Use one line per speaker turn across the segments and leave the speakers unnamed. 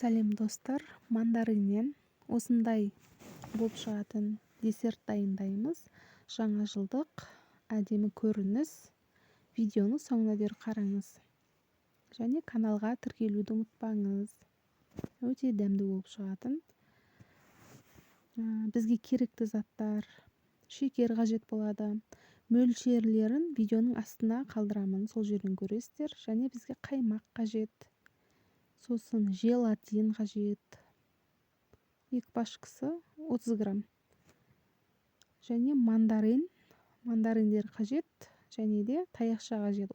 Сәлем достар, мандариннен осындай болып шығатын десерт дайындаймыз. Жаңа жылдық әдемі көрініс. Видеоны соңына дейін қараңыз. Және каналға тіркелуді ұмытпаңыз. Өте дәмді болып шығатын. Бізге керекті заттар, шекер қажет болады. Мөлшерлерін видеоның астына қалдырамын, сол жерден көресіздер. Және бізге қаймақ қажет. Сосын желатин қажет. 2 пачкасы 30 грамм. Және мандариндер қажет. Және де таяқша қажет.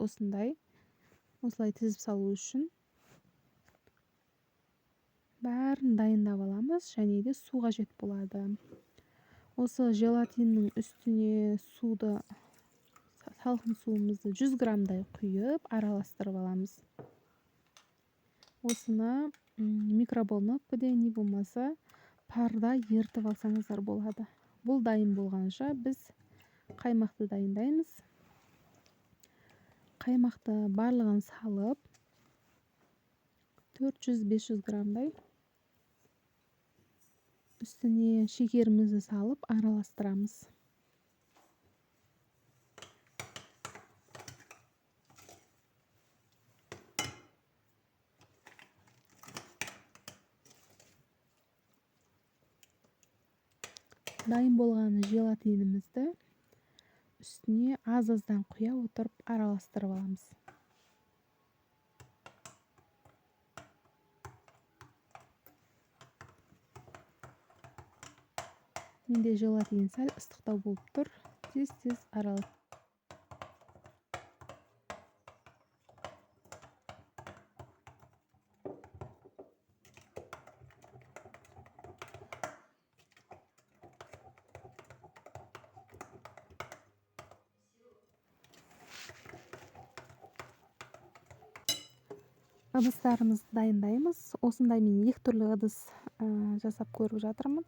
Осылай тізіп салу үшін. Бәрін дайындап аламыз. Және де су қажет болады. Осы желатиннің үстіне салқын суымызды 100 граммдай құйып араластырып аламыз. Осыны микроволновкада не болмаса парда ертіп алсаңыздар болады. Бұл дайын болғанша біз қаймақты дайындаймыз. Қаймақты барлығын салып 400-500 граммдай үстіне шекерімізді салып араластырамыз. Дайын болған желатинімізді үстіне аз-аздан құя отырып араластырып аламыз. Менде желатин сәл ыстықтау болып тұр. Тез-тез араластырып. Ыдыстарымызды дайындаймыз. Осындай мен 2 түрлі ыдыс жасап көріп жатырмын.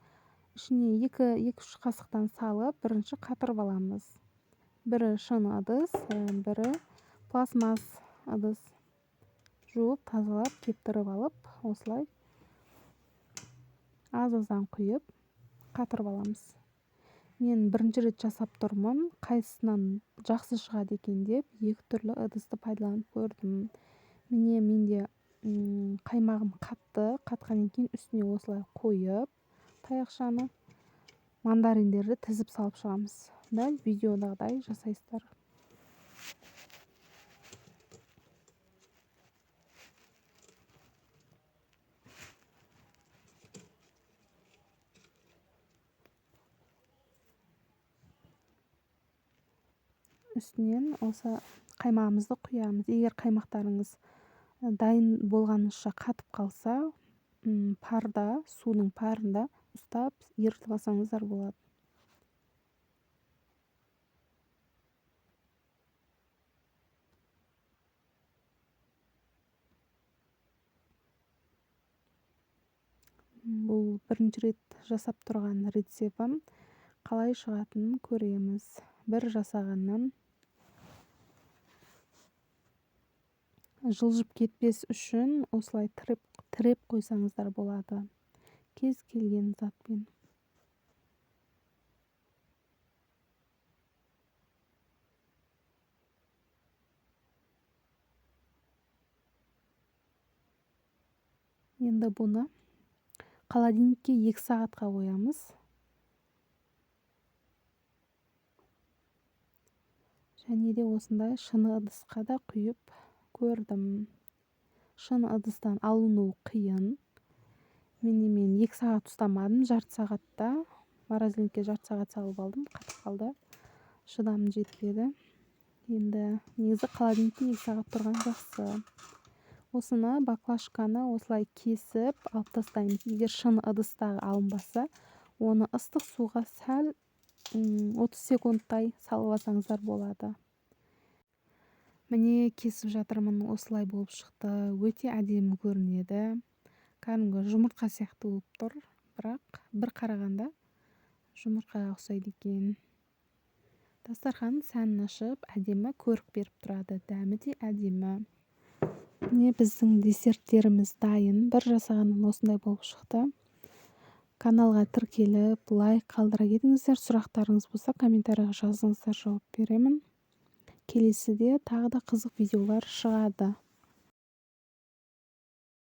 Ішіне 2-3 қасықтан салып, бірінші қатырып аламыз. Бірі шыны ыдыс, бірі пластмасс ыдыс. Жуып, тазалап, кептіріп алып, осылай аз-аздан құйып, қатырып аламыз. Мен бірінші рет жасап тұрмын. Қайсысынан жақсы шығады екен деп, 2 түрлі ыдысты пайдаланып көрдім. Менде қаймағым қатқаннан кейін үстіне осылай қойып, таяқшаны мандариндерді тізіп салып шығамыз. Дәл видеодағыдай жасайсыздар. Үстінен осы қаймағымызды құямыз. Егер қаймақтарыңыз дайын болғанынша қатып қалса, судың парында ұстап ертіп алсаңыздар болады. Бұл бірінші рет жасап тұрған рецептім. Қалай шығатынын көреміз. Бір жасағаннан жылжып кетпес үшін осылай тіреп қойсаңыздар болады. Кез келген затпен. Енді бұны холодильникке 2 сағатқа қоямыз. Және де осындай шыны ыдысқа да құйып көрдім. Шыны ыдыстан алыну қиын. Мен 2 сағат ұстамадым, жарты сағатта. Морозилькке жарты сағат салып алдым, қатып қалды. Шыдамым жетпеді. Енді негізі холодильникте 2 сағат тұрған жақсы. Осыны баклажканы осылай кесіп алып тастаймыз. Егер шыны ыдыстағы алынбаса, оны ыстық суға сәл 30 секундтай салып алсаңыздар болады. Міне кесіп жатырмын, осылай болып шықты. Өте әдемі көрінеді. Кәдімгі жұмыртқа сияқты болып тұр, бірақ бір қарағанда жұмыртқаға ұқсайды екен. Дастарханның сәнін ашып, әдемі көрік беріп тұрады. Дәмі де әдемі. міне біздің десерттеріміз дайын. Бір жасағаннан осындай болып шықты. Каналға тіркеліп, лайк қалдыра кетіңіздер. Сұрақтарыңыз болса комментарийға жазыңыздар, жауап беремін. Келесіде тағы да қызық видеолар шығады.